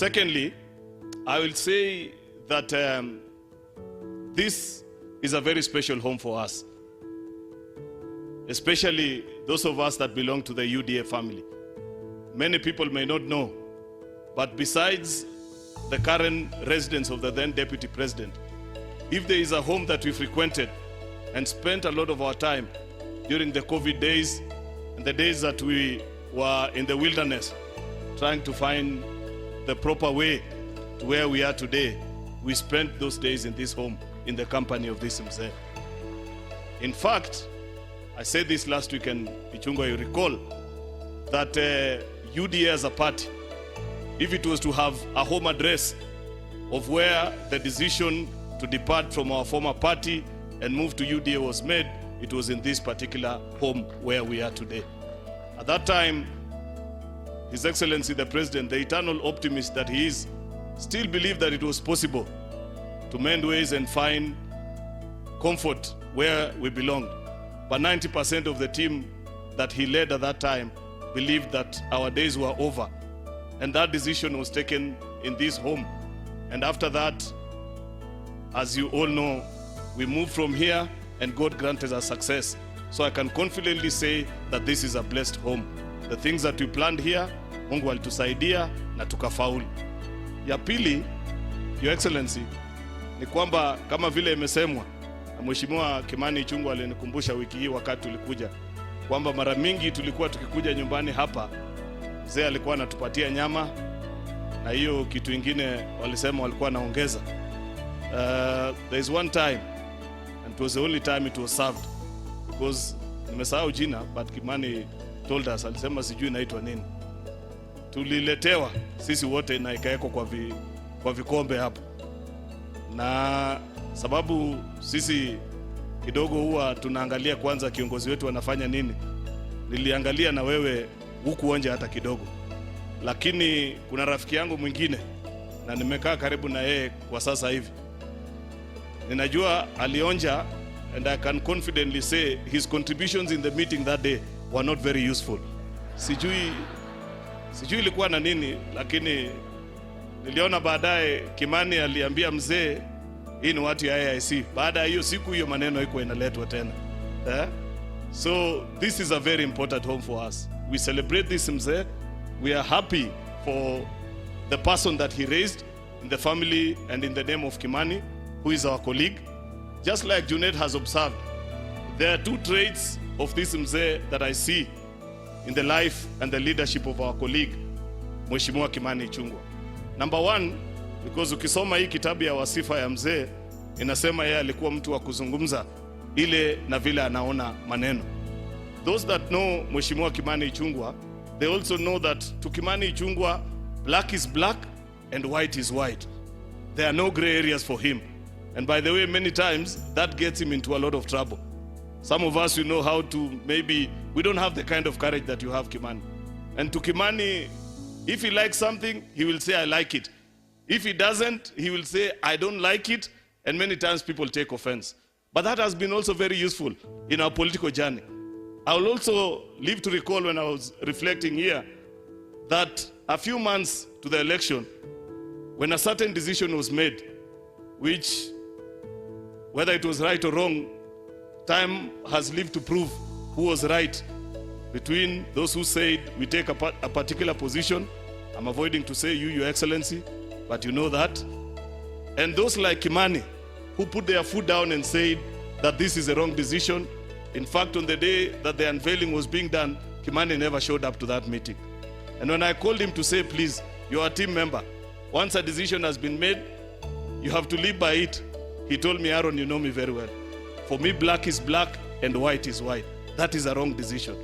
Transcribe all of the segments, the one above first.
Secondly, I will say that this is a very special home for us, especially those of us that belong to the UDA family. Many people may not know, but besides the current residence of the then Deputy President, if there is a home that we frequented and spent a lot of our time during the COVID days and the days that we were in the wilderness trying to find the proper way to where we are today, we spent those days in this home in the company of this mzee. In fact, I said this last week, and Ichungwa, you recall that UDA as a party, if it was to have a home address of where the decision to depart from our former party and move to UDA was made, it was in this particular home where we are today. At that time, His Excellency the President, the eternal optimist that he is, still believed that it was possible to mend ways and find comfort where we belonged. But 90% of the team that he led at that time believed that our days were over. And that decision was taken in this home. And after that, as you all know, we moved from here and God granted us success. So I can confidently say that this is a blessed home. The things that we planned here, Mungu alitusaidia na tukafaulu. Ya pili, Your Excellency, ni kwamba kama vile imesemwa na Mheshimiwa Kimani Ichung'wah alinikumbusha wiki hii wakati tulikuja, kwamba mara mingi tulikuwa tukikuja nyumbani hapa, mzee alikuwa anatupatia nyama na hiyo kitu ingine walisema walikuwa naongeza. There is one time, and it was the only time it was served, because nimesahau jina, but Kimani told us, alisema sijui inaitwa nini. Tuliletewa sisi wote na ikaekwa kwa vikombe hapo. Na sababu sisi kidogo huwa tunaangalia kwanza kiongozi wetu anafanya nini, niliangalia na wewe hukuonja hata kidogo. Lakini kuna rafiki yangu mwingine na nimekaa karibu na yeye kwa sasa hivi, ninajua alionja, and I can confidently say his contributions in the meeting that day were not very useful. Sijui ilikuwa na nini, lakini niliona baadaye Kimani aliambia mzee hii ni watu ya AIC. Baada ya hiyo siku hiyo maneno iko inaletwa tena. So this is a very important home for us. We celebrate this mzee. We are happy for the person that he raised in the family and in the name of Kimani, who is our colleague. Just like Junet has observed, there are two traits of this mzee that I see in the life and the leadership of our colleague, Mheshimiwa Kimani Ichung'wah. Number one, because ukisoma hii kitabu ya wasifa ya mzee, inasema yeye alikuwa mtu wa kuzungumza ile na vile anaona maneno. Those that know Mheshimiwa Kimani Ichung'wah, they also know that to Kimani Ichung'wah, black is black and white is white. There are no gray areas for him. And by the way, many times that gets him into a lot of trouble. Some of us, you know how to, maybe we don't have the kind of courage that you have, Kimani. And to Kimani, if he likes something, he will say, I like it. If he doesn't, he will say, I don't like it. And many times people take offense. But that has been also very useful in our political journey. I will also live to recall when I was reflecting here that a few months to the election, when a certain decision was made, which, whether it was right or wrong, time has lived to prove who was right. Between those who said we take a particular position, I'm avoiding to say you, Your Excellency, but you know that. And those like Kimani, who put their foot down and said that this is a wrong decision. In fact, on the day that the unveiling was being done, Kimani never showed up to that meeting. And when I called him to say, please, you're a team member, once a decision has been made, you have to live by it, he told me, Aaron, you know me very well. For me, black is black and white is white. That is a wrong decision.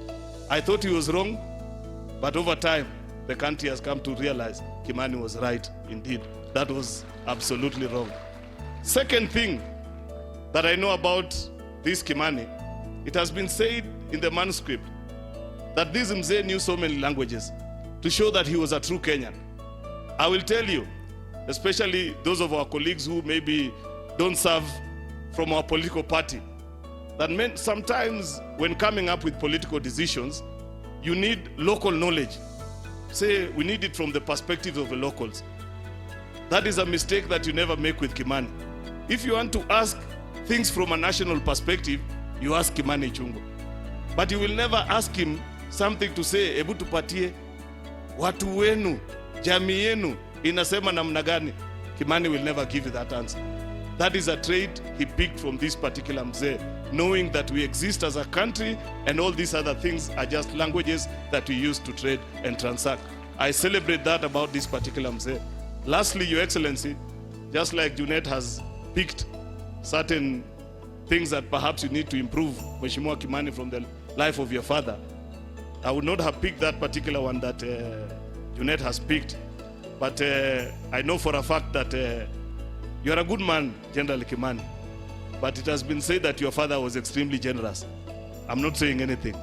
I thought he was wrong, but over time, the country has come to realize Kimani was right indeed. That was absolutely wrong. Second thing that I know about this Kimani, it has been said in the manuscript that this mzee knew so many languages to show that he was a true Kenyan. I will tell you, especially those of our colleagues who maybe don't serve from our political party, that sometimes when coming up with political decisions, you need local knowledge. Say, we need it from the perspective of the locals. That is a mistake that you never make with Kimani. If you want to ask things from a national perspective, you ask Kimani Ichung'wah. But you will never ask him something to say, ebu tupatie watu wenu, jamii yenu inasema namna gani. Kimani will never give you that answer. That is a trait he picked from this particular mzee, knowing that we exist as a country and all these other things are just languages that we use to trade and transact. I celebrate that about this particular mzee. Lastly, Your Excellency, just like Junet has picked certain things that perhaps you need to improve, Mheshimiwa Kimani, from the life of your father, I would not have picked that particular one that Junet has picked. But I know for a fact that you are a good man, General Kimani. But it has been said that your father was extremely generous. I'm not saying anything.